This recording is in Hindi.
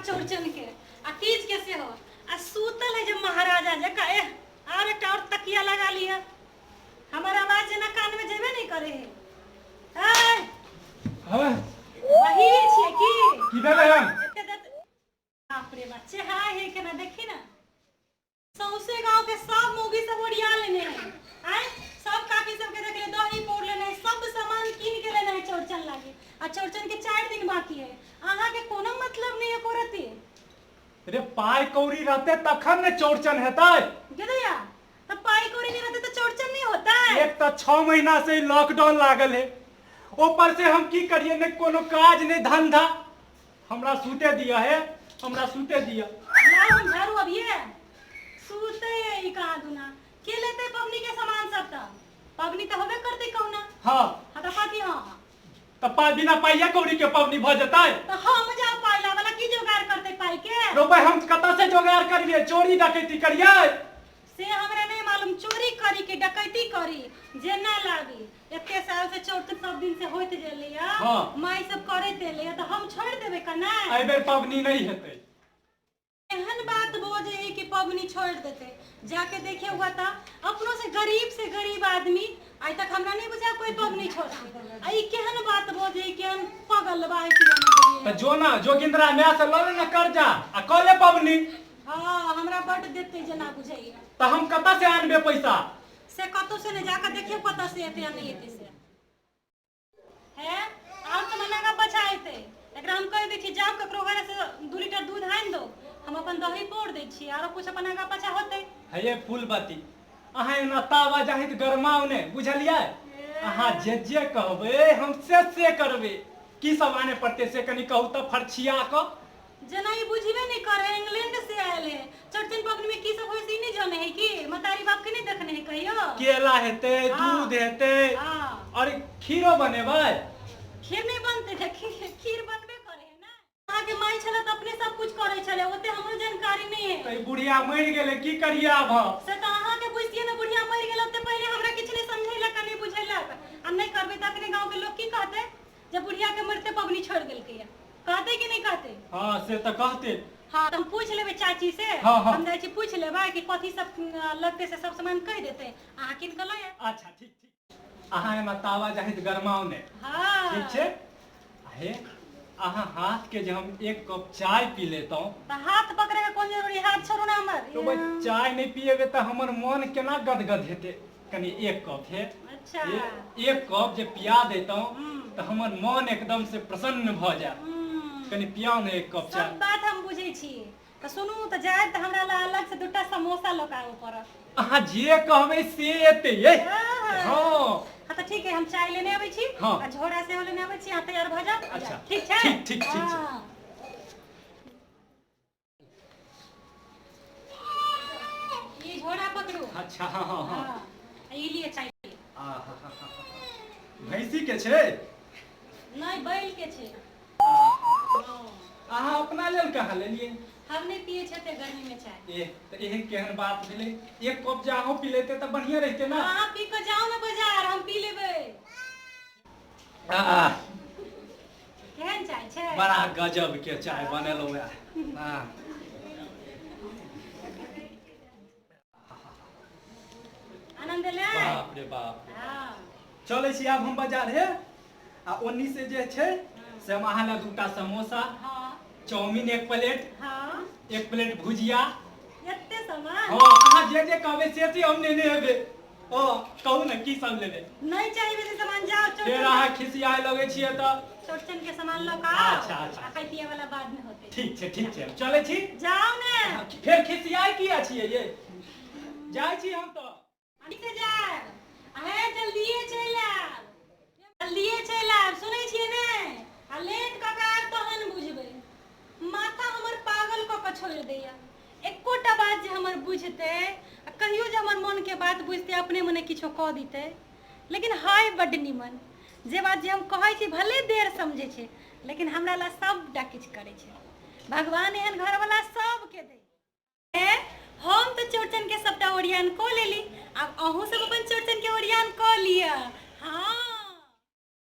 चौरचन के आ तीज के से हो आ सूतल है जब महाराजा जका ए और एक और तकिया लगा लिया हमारा आवाज ना कान में जेबे नहीं करे है हां वही छे की भेलै हन बाप रे बच्चे हाय है के ना देखी ना सौसे गांव के सब मूवी सब ओरिया लेने हैं आय सब काकी सब के देख ले दही पोड़ लेने सब सामान किन के लेने है चौरचन लागे आ चौरचन के 4 दिन बाकी है आहा के कोनो मतलब नहीं है कोरती रे पाई कौड़ी रहते तखन ने चौरचन हेतै गेदैया तब पाई कौड़ी नहीं रहते तो चौरचन नहीं होता है एक तो 6 महीना से लॉकडाउन लागल है ऊपर से हम की करिए ने कोनो काज ने धंधा हमरा सूते दिया है हमरा सूते दिया ला हम झाड़ू अभी है सूते ई कहां दुना के लेते पबनी के सामान सब त पबनी तो होबे करते कौना हां त पाती हां तपा बिना पाइया कौड़ी के पबनी भ जतै तो हम जा पाइला वाला की जोगाड़ करते पाई के रुपए हम कता से जोगाड़ करिए चोरी डकैती करिए से हमरा नहीं मालूम चोरी करी के डकैती करी जे ना लागी एते साल से चौरचन सब दिन से होइत जेलिया हां माई सब करे देले तो हम छोड़ देबे कना एई बेर पबनी नहीं हेतै एहन बात बोझे है कि पबनी छोड़ देते जाके देखे हुआ था अपनों से गरीब आदमी आज तक हमरा नहीं बुझा कोई पबनी छोड़ा आई केहन बात बोझे केहन पागल बा त जो ना जोगिंद्रा म्या से ल ले ना कर्जा आ कले पबनी हां हमरा बड देते जना बुझाइया त हम कता से आनबे पैसा से कतो से ने जाके देखे पता से एते नहीं एते से है और तो मनागा बचाइते एकरा हम कह दै छी जाओ ककरो घरे से 2 लीटर दूध आन दो हम अपन दही पोड़ दै छी और कुछ अपन आगा पचा होते है ये फूलबती अहाँ एना तावा जाहित गरमाउ ने बुझलियै अहाँ जे कहबे हम से करबे की सब आने पड़ते से कनी कहू त फरछिया क जना ई बुझबे नहीं करे इंग्लैंड से आयल है चौरचन पबनी में की सब होय से नहीं जाने है कि मतारी बाप के नहीं देखने है कहियो केला हेते दूध हेते और खीरो बनेबै खीर नहीं बनते थे खीर बनबे करे है ना अहाँ के माई छले त अपने सब कुछ करे छले ओते हमरो जानकारी नहीं है कई बुढ़िया मर गेले की करिया अब से त अहाँ के बुझिए ना बुढ़िया मर गेल ओते पहले हमरा किछ नहीं समझैला का नहीं बुझैला हम नहीं करबे त अपने गांव के लोग की कहते जब बुढ़िया के मरते पबनी छोड़ गेलकै कहते कि नहीं कहते हां से त कहते हां हम पूछ लेबे चाची से हम जाय छी पूछ लेबे कि कथि सब लगते से सब सामान कह देते अहाँ किन कलो है अच्छा ठीक अहाँ एमा तावा जाहित गरमाउ ने हां ठीक छे हे अहाँ हाथ के जे हम एक कप चाय पी लेतौ त हाथ पकड़े के कोन जरूरी हाथ छोड़ो ना हमर तो भाई चाय नहीं पिएबे त हमर मन केना गदगद हेते कनी एक कप है अच्छा एक कप जे पिया देतौ त हमर मन एकदम से प्रसन्न भ जाय कनी पियाओ ने एक कप चाय सब बात हम बुझै छी त सुनू त जाय त हमरा ला अलग से दुटा समोसा लोकाओ पड़त अहाँ जे कहबे से एते ये हां हां त ठीक है हम चाय लेने आबै छी आ झोरा से लेने आबै छी आ तैयार भ जा अच्छा ठीक छै ठीक छै ये झोरा पकड़ू अच्छा हां ई लिए चाय भैंसी के छै नहीं बैल के छै अहाँ अपना लेल कहाँ लेलिए हम नहीं पिए छते गर्मी में चाय त एहन केहन बात भेले एक कप जे अहाँ पी लेते त बढ़िया रहते ना हां पी के जाओ ना बाजार हम पी लेबे केहन चाय छै बड़ा गजब के चाय बनेलो है हां आनंद ले बाप रे बाप हां चले छी आब हम बाजार है आ ओन्नी से जे छै से हम अहाँ ला दूटा समोसा हां चाउमीन एक प्लेट हां एक प्लेट भुजिया एते सामान हां अहाँ जे कहबे से हम लेने हेबे ओ कहू ना की सब लेबे नहीं चाहिए से सामान जाओ फेर अहाँ खिसियाए लगे छिए त चौरचन के सामान लो का अच्छा खाई पिए वाला बाद में होते ठीक छै चले छी जाओ ने फेर खिसियाए किया छिए ये जाय छी हम तो अभी से जा है जल्दी चल आ सुनै छिए ने आ लेट क के तहन बुझबे माथा हमर पागल क के छोड़ दैया एकोटा बात जे हमर बुझते कहियो जे हमर मन के बात बुझते अपने मने किछो क दिते लेकिन हाय बड निमन जे बात जे हम कहै छी भले देर समझे छे लेकिन हमरा ला सबटा किछ करे छे भगवान एहन घर वाला सब के दे हम तो चौरचन के सबटा ओरियान क लेली अब अहू सब अपन चौरचन के ओरियान क लिया हां